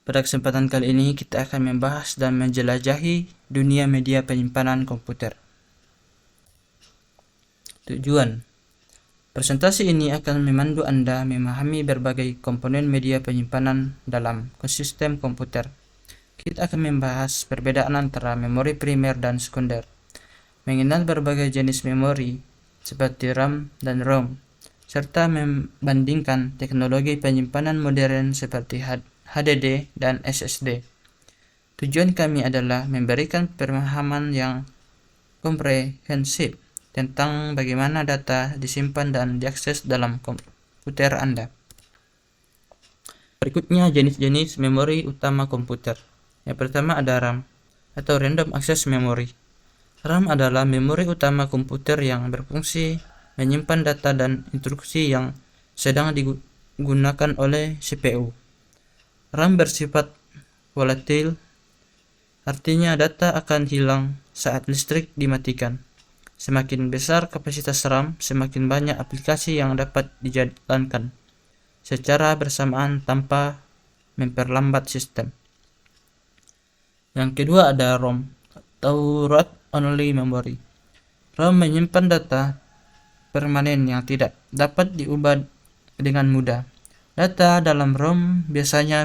Pada kesempatan kali ini kita akan membahas dan menjelajahi dunia media penyimpanan komputer. Tujuan presentasi ini akan memandu Anda memahami berbagai komponen media penyimpanan dalam ekosistem komputer. Kita akan membahas perbedaan antara memori primer dan sekunder, mengenal berbagai jenis memori seperti RAM dan ROM, serta membandingkan teknologi penyimpanan modern seperti HDD dan SSD. Tujuan kami adalah memberikan pemahaman yang komprehensif tentang bagaimana data disimpan dan diakses dalam komputer Anda. Berikutnya jenis-jenis memori utama komputer. Yang pertama ada RAM atau Random Access Memory. RAM adalah memori utama komputer yang berfungsi menyimpan data dan instruksi yang sedang digunakan oleh CPU. RAM bersifat volatil, artinya data akan hilang saat listrik dimatikan. Semakin besar kapasitas RAM, semakin banyak aplikasi yang dapat dijalankan secara bersamaan tanpa memperlambat sistem. Yang kedua ada ROM atau Read Only Memory. ROM menyimpan data permanen yang tidak dapat diubah dengan mudah. Data dalam ROM biasanya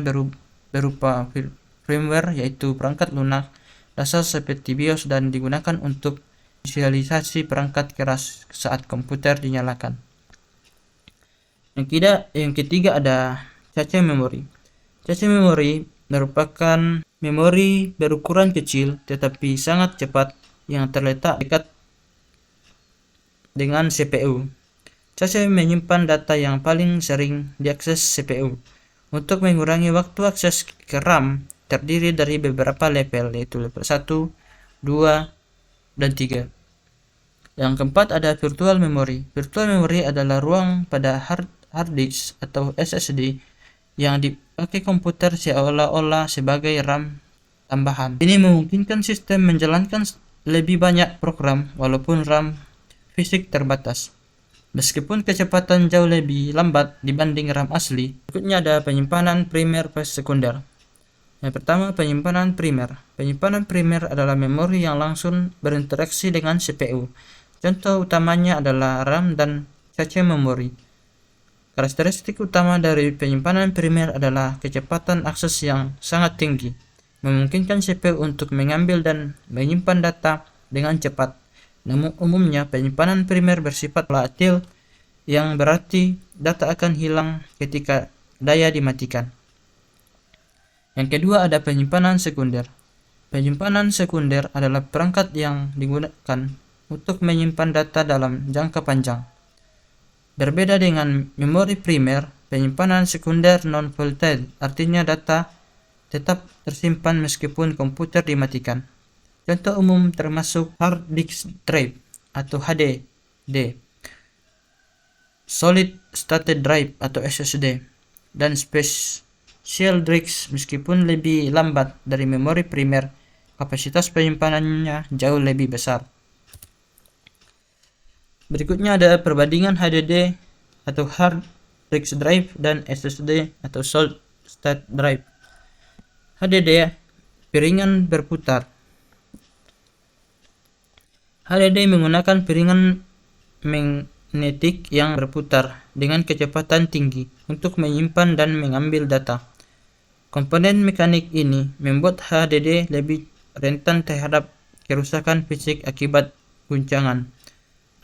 berupa firmware, yaitu perangkat lunak dasar seperti BIOS, dan digunakan untuk visualisasi perangkat keras saat komputer dinyalakan. Yang ketiga ada cache memory. Cache memory merupakan memori berukuran kecil tetapi sangat cepat yang terletak dekat dengan CPU. Cache menyimpan data yang paling sering diakses CPU. Untuk mengurangi waktu akses ke RAM, terdiri dari beberapa level, yaitu level 1, 2, dan 3. Yang keempat ada virtual memory. Virtual memory adalah ruang pada hard disk atau SSD yang dipakai komputer seolah-olah sebagai RAM tambahan. Ini memungkinkan sistem menjalankan lebih banyak program walaupun RAM fisik terbatas, meskipun kecepatan jauh lebih lambat dibanding RAM asli. Berikutnya ada penyimpanan primer plus sekunder. Yang pertama, penyimpanan primer. Penyimpanan primer adalah memori yang langsung berinteraksi dengan CPU. Contoh utamanya adalah RAM dan cache memori. Karakteristik utama dari penyimpanan primer adalah kecepatan akses yang sangat tinggi, memungkinkan CPU untuk mengambil dan menyimpan data dengan cepat. Namun umumnya penyimpanan primer bersifat volatil, yang berarti data akan hilang ketika daya dimatikan. Yang kedua ada penyimpanan sekunder. Penyimpanan sekunder adalah perangkat yang digunakan untuk menyimpan data dalam jangka panjang. Berbeda dengan memori primer, penyimpanan sekunder non-volatile, artinya data tetap tersimpan meskipun komputer dimatikan. Contoh umum termasuk hard disk drive atau HDD, solid state drive atau SSD, dan special disk. Meskipun lebih lambat dari memori primer, kapasitas penyimpanannya jauh lebih besar. Berikutnya ada perbandingan HDD atau hard disk drive dan SSD atau solid state drive. HDD, piringan berputar. HDD menggunakan piringan magnetik yang berputar dengan kecepatan tinggi untuk menyimpan dan mengambil data. Komponen mekanik ini membuat HDD lebih rentan terhadap kerusakan fisik akibat guncangan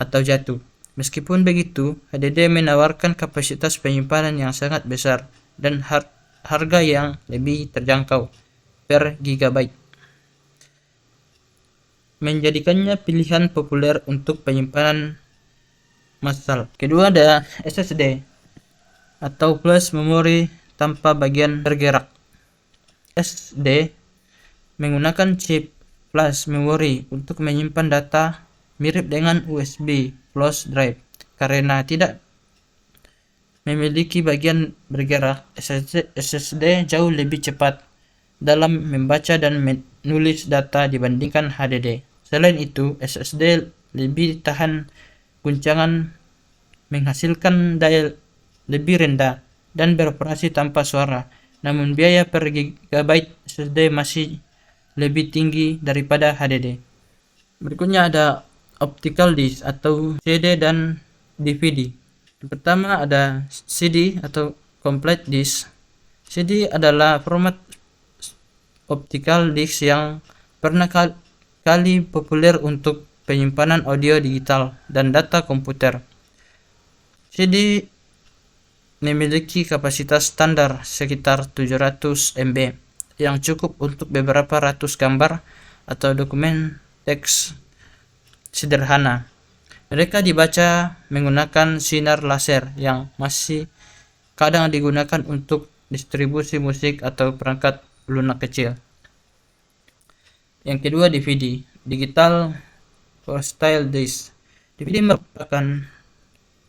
atau jatuh. Meskipun begitu, HDD menawarkan kapasitas penyimpanan yang sangat besar dan harga yang lebih terjangkau per gigabyte, menjadikannya pilihan populer untuk penyimpanan massal. Kedua ada SSD atau flash memory tanpa bagian bergerak. SSD menggunakan chip flash memory untuk menyimpan data, mirip dengan USB flash drive. Karena tidak memiliki bagian bergerak, SSD jauh lebih cepat dalam membaca dan menulis data dibandingkan HDD. Selain itu, SSD lebih tahan guncangan, menghasilkan daya lebih rendah, dan beroperasi tanpa suara. namun biaya per gigabyte SSD masih lebih tinggi daripada HDD. Berikutnya ada optical disc atau CD dan DVD. Yang pertama ada CD atau complete disc. CD adalah format optical disc yang pernah kali populer untuk penyimpanan audio digital dan data komputer. CD memiliki kapasitas standar sekitar 700 MB yang cukup untuk beberapa ratus gambar atau dokumen teks sederhana. Mereka dibaca menggunakan sinar laser yang masih kadang digunakan untuk distribusi musik atau perangkat lunak kecil. Yang kedua DVD, Digital Versatile Disc. DVD merupakan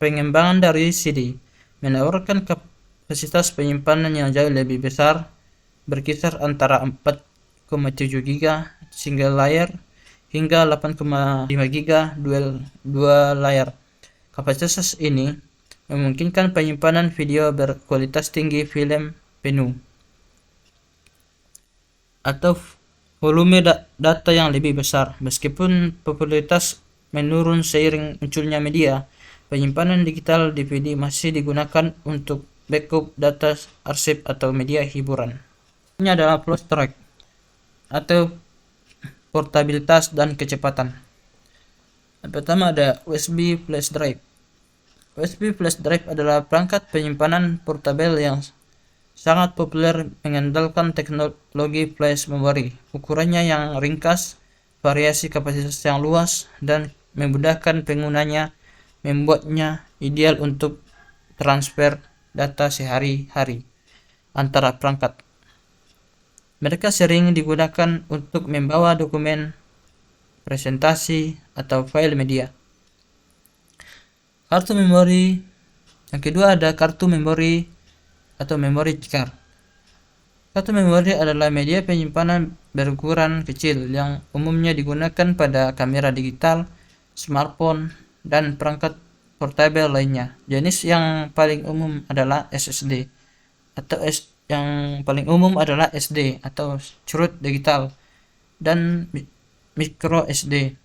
pengembangan dari CD, menawarkan kapasitas penyimpanan yang jauh lebih besar, berkisar antara 4,7 GB single layer hingga 8,5 GB dual layer. Kapasitas ini memungkinkan penyimpanan video berkualitas tinggi film penuh atau volume data yang lebih besar. Meskipun popularitas menurun seiring munculnya media, penyimpanan digital DVD masih digunakan untuk backup data arsip atau media hiburan. Ini adalah flash drive atau portabilitas dan kecepatan. Yang pertama ada USB flash drive. USB flash drive adalah perangkat penyimpanan portabel yang sangat populer mengandalkan teknologi flash memory. Ukurannya yang ringkas, variasi kapasitas yang luas, dan memudahkan penggunanya membuatnya ideal untuk transfer data sehari-hari antara perangkat. Mereka sering digunakan untuk membawa dokumen, presentasi, atau file media. Kartu memori. Yang kedua ada kartu memori atau memory card. Kartu memori adalah media penyimpanan berukuran kecil yang umumnya digunakan pada kamera digital, smartphone, dan perangkat portabel lainnya. Jenis yang paling umum adalah SSD atau SD atau surut digital dan micro SD.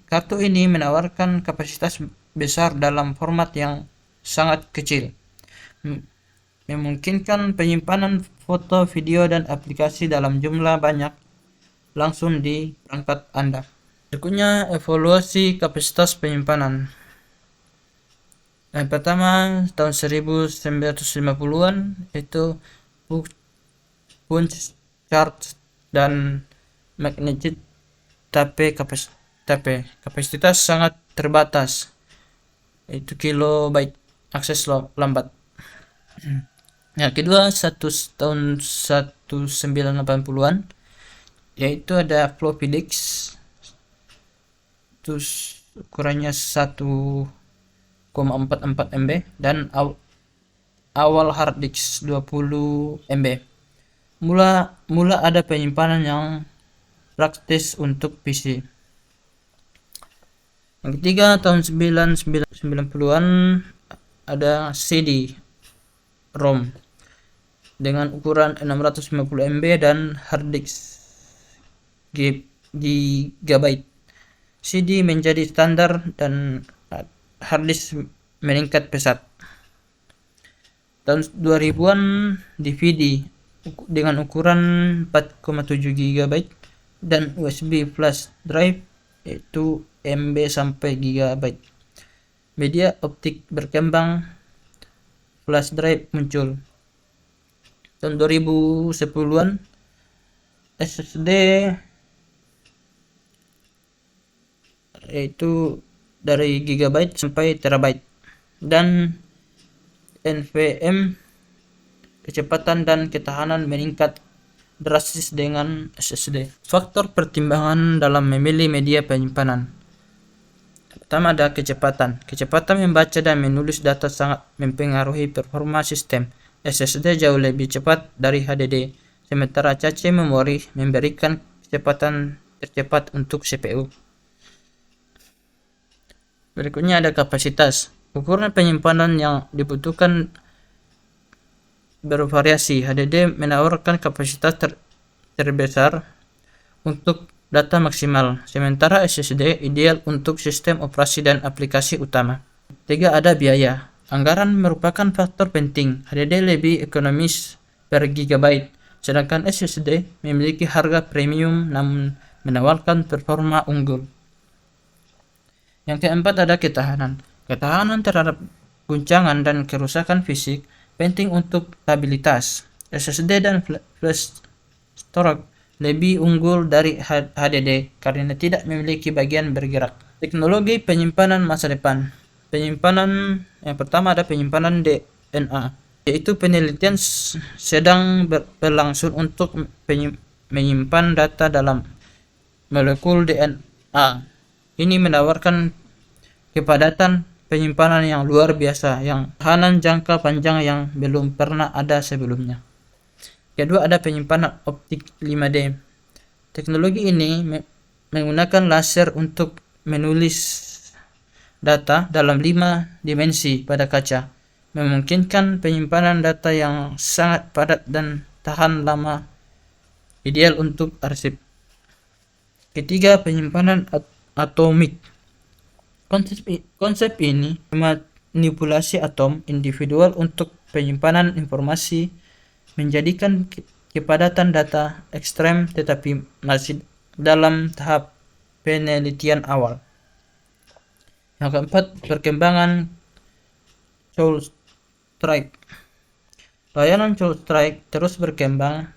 Kartu ini menawarkan kapasitas besar dalam format yang sangat kecil, memungkinkan penyimpanan foto, video, dan aplikasi dalam jumlah banyak langsung di perangkat Anda. Berikutnya evaluasi kapasitas penyimpanan. Yang pertama tahun 1950-an itu punch charge dan magnetic tape kapasitas sangat terbatas, itu kilobyte, akses lambat. Yang kedua tahun 1980-an yaitu ada floppy disk, itu ukurannya 1,44 MB, dan awal hard disk 20 MB. Mula ada penyimpanan yang praktis untuk PC. Yang ketiga tahun 1990-an ada CD-ROM dengan ukuran 650 MB dan hard disk GB. CD menjadi standar dan hard disk meningkat pesat. Tahun 2000-an DVD dengan ukuran 4,7 GB dan USB flash drive yaitu MB sampai GB. Media optik berkembang, flash drive muncul. Tahun 2010-an SSD yaitu dari gigabyte sampai terabyte, dan NVMe kecepatan dan ketahanan meningkat drastis dengan SSD. Faktor pertimbangan dalam memilih media penyimpanan. Pertama ada kecepatan. Kecepatan membaca dan menulis data sangat mempengaruhi performa sistem. SSD jauh lebih cepat dari HDD, sementara cache memori memberikan kecepatan tercepat untuk CPU. Berikutnya ada kapasitas. Ukuran penyimpanan yang dibutuhkan bervariasi. HDD menawarkan kapasitas terbesar untuk data maksimal, sementara SSD ideal untuk sistem operasi dan aplikasi utama. 3. Ada biaya. Anggaran merupakan faktor penting. HDD lebih ekonomis per gigabyte, sedangkan SSD memiliki harga premium namun menawarkan performa unggul. Yang keempat ada ketahanan. Ketahanan terhadap guncangan dan kerusakan fisik penting untuk stabilitas. SSD dan flash storage lebih unggul dari HDD karena tidak memiliki bagian bergerak. Teknologi penyimpanan masa depan. Penyimpanan yang pertama ada penyimpanan DNA, yaitu penelitian sedang berlangsung untuk menyimpan data dalam molekul DNA. Ini menawarkan kepadatan penyimpanan yang luar biasa, yang tahanan jangka panjang yang belum pernah ada sebelumnya. Kedua ada penyimpanan optik 5D. Teknologi ini menggunakan laser untuk menulis data dalam 5 dimensi pada kaca, memungkinkan penyimpanan data yang sangat padat dan tahan lama, ideal untuk arsip. Ketiga, penyimpanan atomik. Konsep ini memanipulasi atom individual untuk penyimpanan informasi, menjadikan kepadatan data ekstrem tetapi masih dalam tahap penelitian awal. Yang keempat, perkembangan CrowdStrike. Layanan CrowdStrike terus berkembang,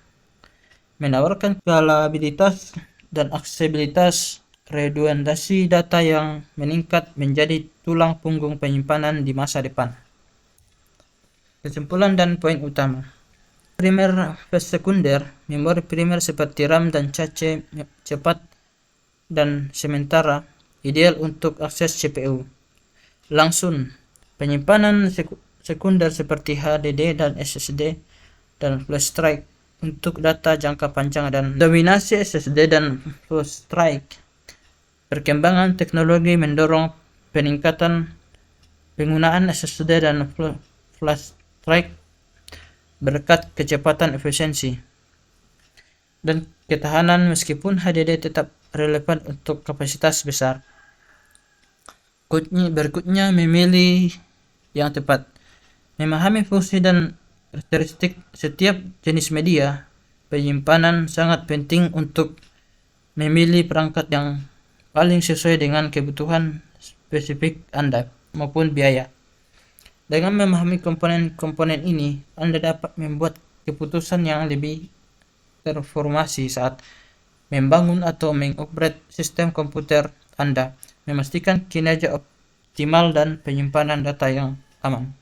menawarkan skalabilitas dan aksesibilitas. Redundansi data yang meningkat menjadi tulang punggung penyimpanan di masa depan. Kesimpulan dan poin utama. Primer versus sekunder. Memori primer seperti RAM dan cache cepat dan sementara, ideal untuk akses CPU langsung. Penyimpanan sekunder seperti HDD dan SSD dan flash drive untuk data jangka panjang dan dominasi SSD dan flash drive. Perkembangan teknologi mendorong peningkatan penggunaan SSD dan flash drive berkat kecepatan, efisiensi, dan ketahanan, meskipun HDD tetap relevan untuk kapasitas besar. Berikutnya, memilih yang tepat. Memahami fungsi dan karakteristik setiap jenis media penyimpanan sangat penting untuk memilih perangkat yang paling sesuai dengan kebutuhan spesifik Anda maupun biaya. Dengan memahami komponen-komponen ini, Anda dapat membuat keputusan yang lebih terformasi saat membangun atau mengupgrade sistem komputer Anda, memastikan kinerja optimal dan penyimpanan data yang aman.